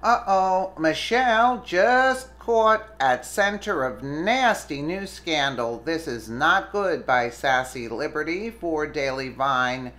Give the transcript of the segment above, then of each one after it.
Uh-oh, Michelle just caught at center of nasty new scandal. This is not good by Sassy Liberty for DailyVine.com.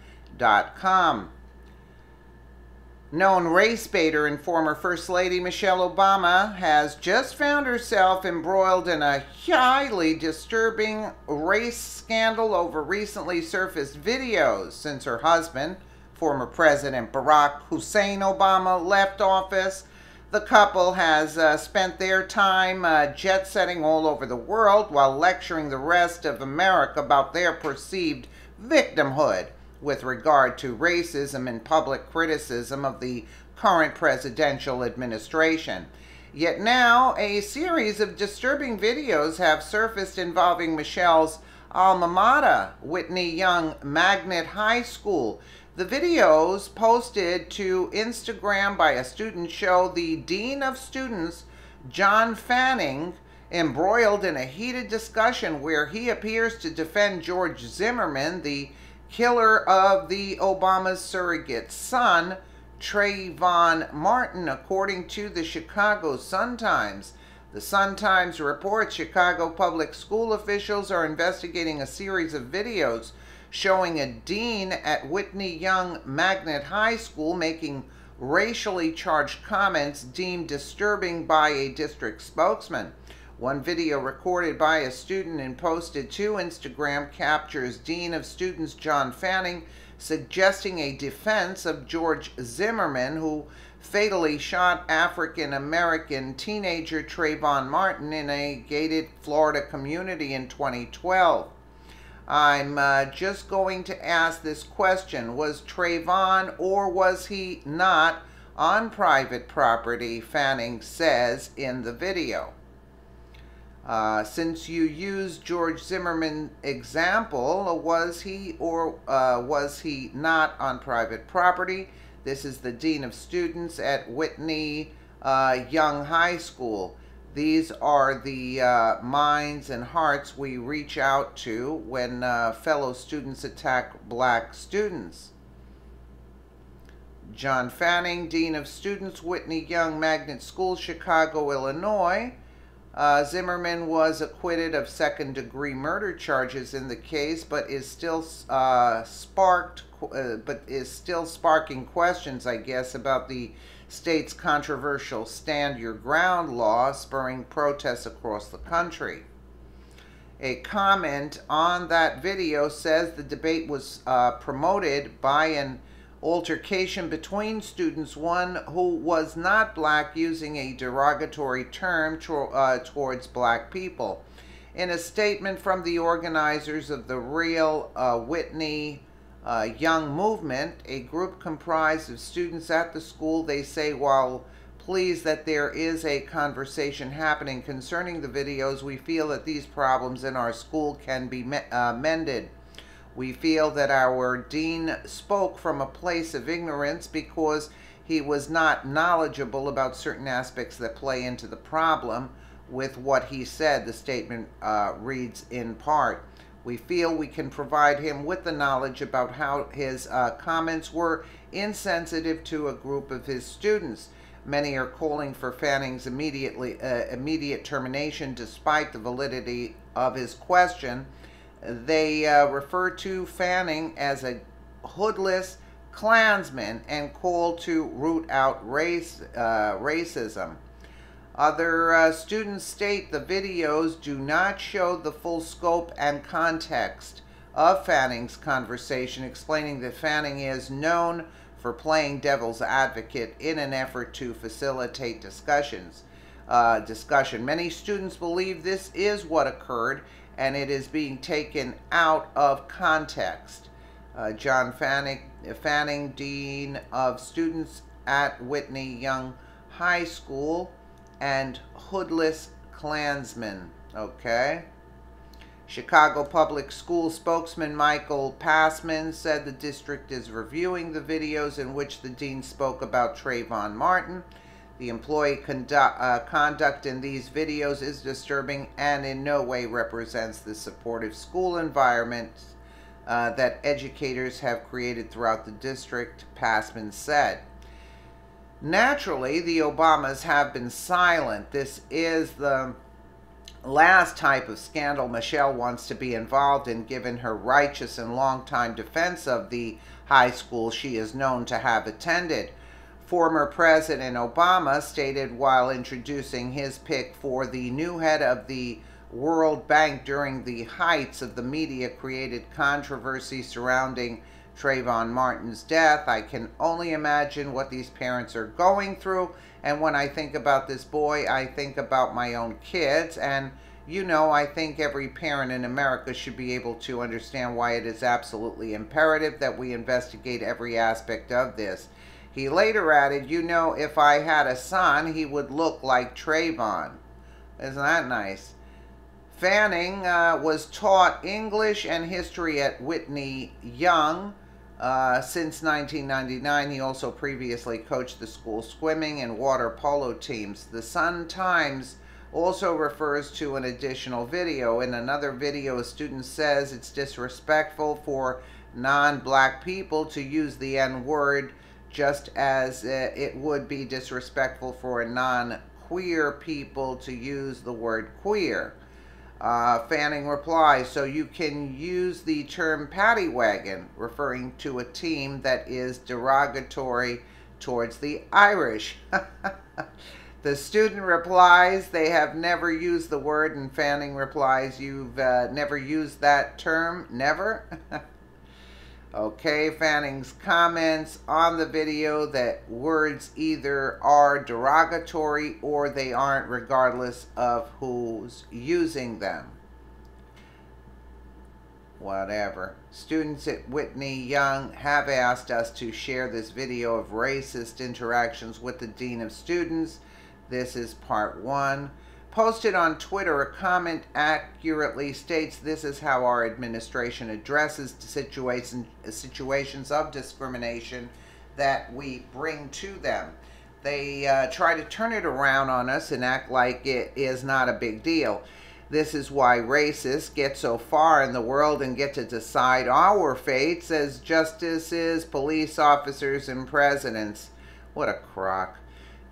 Known race baiter and former First Lady Michelle Obama has just found herself embroiled in a highly disturbing race scandal over recently surfaced videos since her husband, former President Barack Hussein Obama, left office. The couple has spent their time jet-setting all over the world while lecturing the rest of America about their perceived victimhood with regard to racism and public criticism of the current presidential administration. Yet now, a series of disturbing videos have surfaced involving Michelle's alma mater, Whitney Young Magnet High School. The videos posted to Instagram by a student show the Dean of Students, John Fanning, embroiled in a heated discussion where he appears to defend George Zimmerman, the killer of the Obama's surrogate son, Trayvon Martin, according to the Chicago Sun-Times. The Sun-Times reports Chicago public school officials are investigating a series of videos showing a dean at Whitney Young Magnet High School making racially charged comments deemed disturbing by a district spokesman. One video recorded by a student and posted to Instagram captures Dean of Students John Fanning suggesting a defense of George Zimmerman, who fatally shot African-American teenager Trayvon Martin in a gated Florida community in 2012. I'm just going to ask this question. Was Trayvon or was he not on private property, Fanning says in the video. Since you used George Zimmerman example, was he or was he not on private property? This is the Dean of Students at Whitney Young High School. These are the minds and hearts we reach out to when fellow students attack black students. John Fanning, Dean of Students, Whitney Young Magnet School, Chicago, Illinois. Zimmerman was acquitted of second-degree murder charges in the case, but is still sparking questions, I guess, about the state's controversial Stand Your Ground law, spurring protests across the country. A comment on that video says the debate was promoted by an altercation between students, one who was not black using a derogatory term towards black people. In a statement from the organizers of the Real Whitney Young movement, a group comprised of students at the school, they say, while pleased that there is a conversation happening concerning the videos, we feel that these problems in our school can be mended. We feel that our dean spoke from a place of ignorance because he was not knowledgeable about certain aspects that play into the problem with what he said. The statement reads in part, we feel we can provide him with the knowledge about how his comments were insensitive to a group of his students. Many are calling for Fanning's immediate termination despite the validity of his question. They refer to Fanning as a hoodless Klansman and call to root out racism. Other students state the videos do not show the full scope and context of Fanning's conversation, explaining that Fanning is known for playing devil's advocate in an effort to facilitate discussion. Many students believe this is what occurred, and it is being taken out of context. John Fanning, Dean of Students at Whitney Young High School, and hoodless Klansman. Okay. Chicago Public School spokesman Michael Passman said the district is reviewing the videos in which the dean spoke about Trayvon Martin. The employee conduct in these videos is disturbing and in no way represents the supportive school environment that educators have created throughout the district, Passman said. Naturally, the Obamas have been silent. This is the last type of scandal Michelle wants to be involved in, given her righteous and longtime defense of the high school she is known to have attended. Former President Obama stated while introducing his pick for the new head of the World Bank during the heights of the media-created controversy surrounding Trayvon Martin's death, "I can only imagine what these parents are going through. And when I think about this boy, I think about my own kids. And, you know, I think every parent in America should be able to understand why it is absolutely imperative that we investigate every aspect of this." He later added, "You know, if I had a son, he would look like Trayvon." Isn't that nice? Fanning was taught English and history at Whitney Young. Since 1999, he also previously coached the school swimming and water polo teams. The Sun-Times also refers to an additional video. In another video, a student says it's disrespectful for non-black people to use the N-word, just as it would be disrespectful for a non-queer people to use the word queer. Fanning replies, "So you can use the term paddywagon, referring to a team that is derogatory towards the Irish." The student replies, "They have never used the word," and Fanning replies, "You've never used that term? Never?" Okay, Fanning's comments on the video that words either are derogatory or they aren't, regardless of who's using them. Whatever. Students at Whitney Young have asked us to share this video of racist interactions with the Dean of Students. This is part 1. Posted on Twitter, a comment accurately states, "This is how our administration addresses situations of discrimination that we bring to them." They try to turn it around on us and act like it is not a big deal. This is why racists get so far in the world and get to decide our fates as justices, police officers, and presidents. What a crock.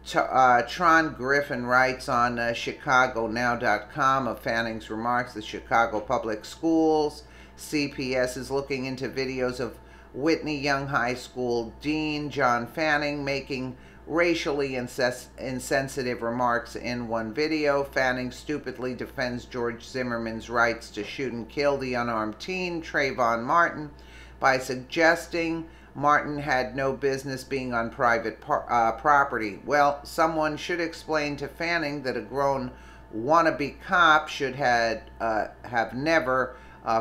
Tron Griffin writes on ChicagoNow.com of Fanning's remarks. The Chicago Public Schools, CPS, is looking into videos of Whitney Young High School Dean John Fanning making racially insensitive remarks. In one video, Fanning stupidly defends George Zimmerman's rights to shoot and kill the unarmed teen, Trayvon Martin, by suggesting Martin had no business being on private property. Well, someone should explain to Fanning that a grown wannabe cop should have never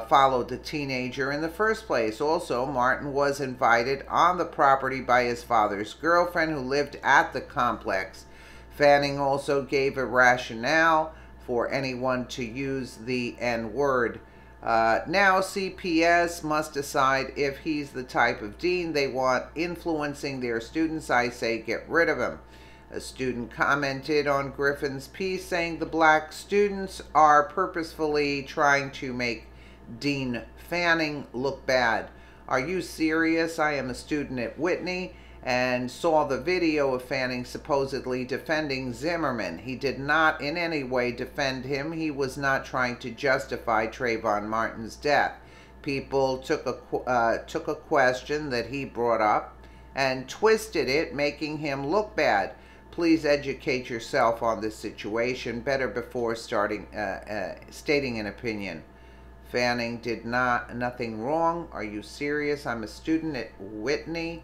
followed the teenager in the first place. Also, Martin was invited on the property by his father's girlfriend who lived at the complex. Fanning also gave a rationale for anyone to use the N-word. Now CPS must decide if he's the type of dean they want influencing their students. I say get rid of him. A student commented on Griffin's piece saying the black students are purposefully trying to make Dean Fanning look bad. Are you serious? I am a student at Whitney and saw the video of Fanning supposedly defending Zimmerman. He did not in any way defend him. He was not trying to justify Trayvon Martin's death. People took a question that he brought up and twisted it, making him look bad. Please educate yourself on this situation better before stating an opinion. Fanning did nothing wrong. Are you serious? I'm a student at Whitney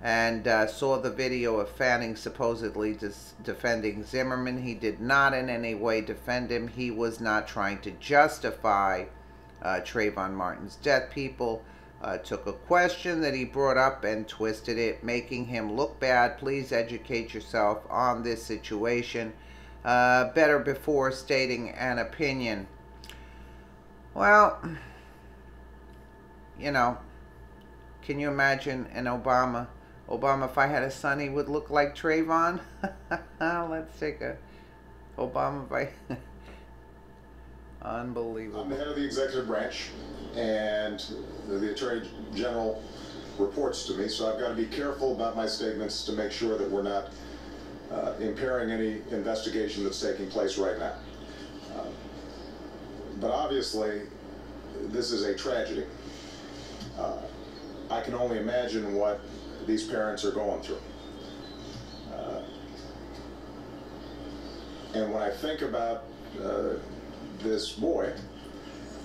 and saw the video of Fanning supposedly defending Zimmerman. He did not in any way defend him. He was not trying to justify Trayvon Martin's death. People took a question that he brought up and twisted it, making him look bad. Please educate yourself on this situation better before stating an opinion. Well, you know, can you imagine an Obama, if I had a son, he would look like Trayvon? Let's take a Obama by unbelievable. I'm the head of the executive branch, and the Attorney General reports to me, so I've got to be careful about my statements to make sure that we're not impairing any investigation that's taking place right now. But obviously, this is a tragedy. I can only imagine what these parents are going through. And when I think about this boy,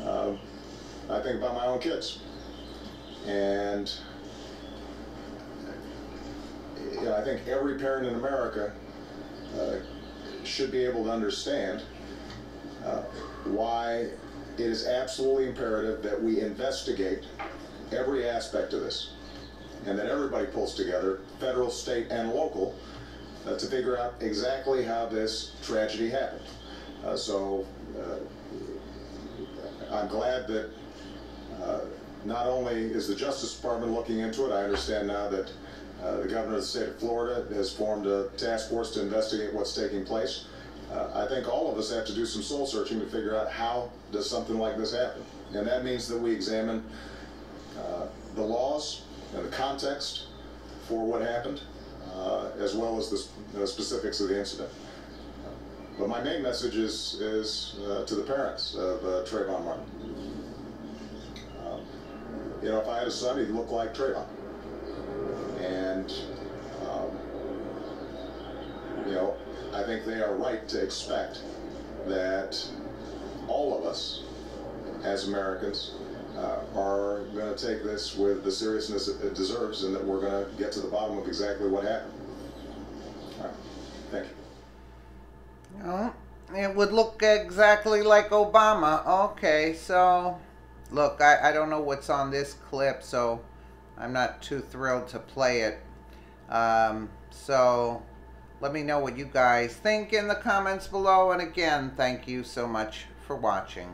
I think about my own kids. And I think every parent in America should be able to understand why it is absolutely imperative that we investigate every aspect of this, and that everybody pulls together, federal, state, and local, to figure out exactly how this tragedy happened. I'm glad that not only is the Justice Department looking into it, I understand now that the governor of the state of Florida has formed a task force to investigate what's taking place. I think all of us have to do some soul searching to figure out how does something like this happen. And that means that we examine the laws and the context for what happened, as well as the specifics of the incident. But my main message is to the parents of Trayvon Martin. If I had a son, he'd look like Trayvon. And, I think they are right to expect that all of us, as Americans, are going to take this with the seriousness it deserves, and that we're going to get to the bottom of exactly what happened. All right. Thank you. Oh, it would look exactly like Obama. Okay, so look, I don't know what's on this clip, so I'm not too thrilled to play it. So let me know what you guys think in the comments below. And again, thank you so much for watching.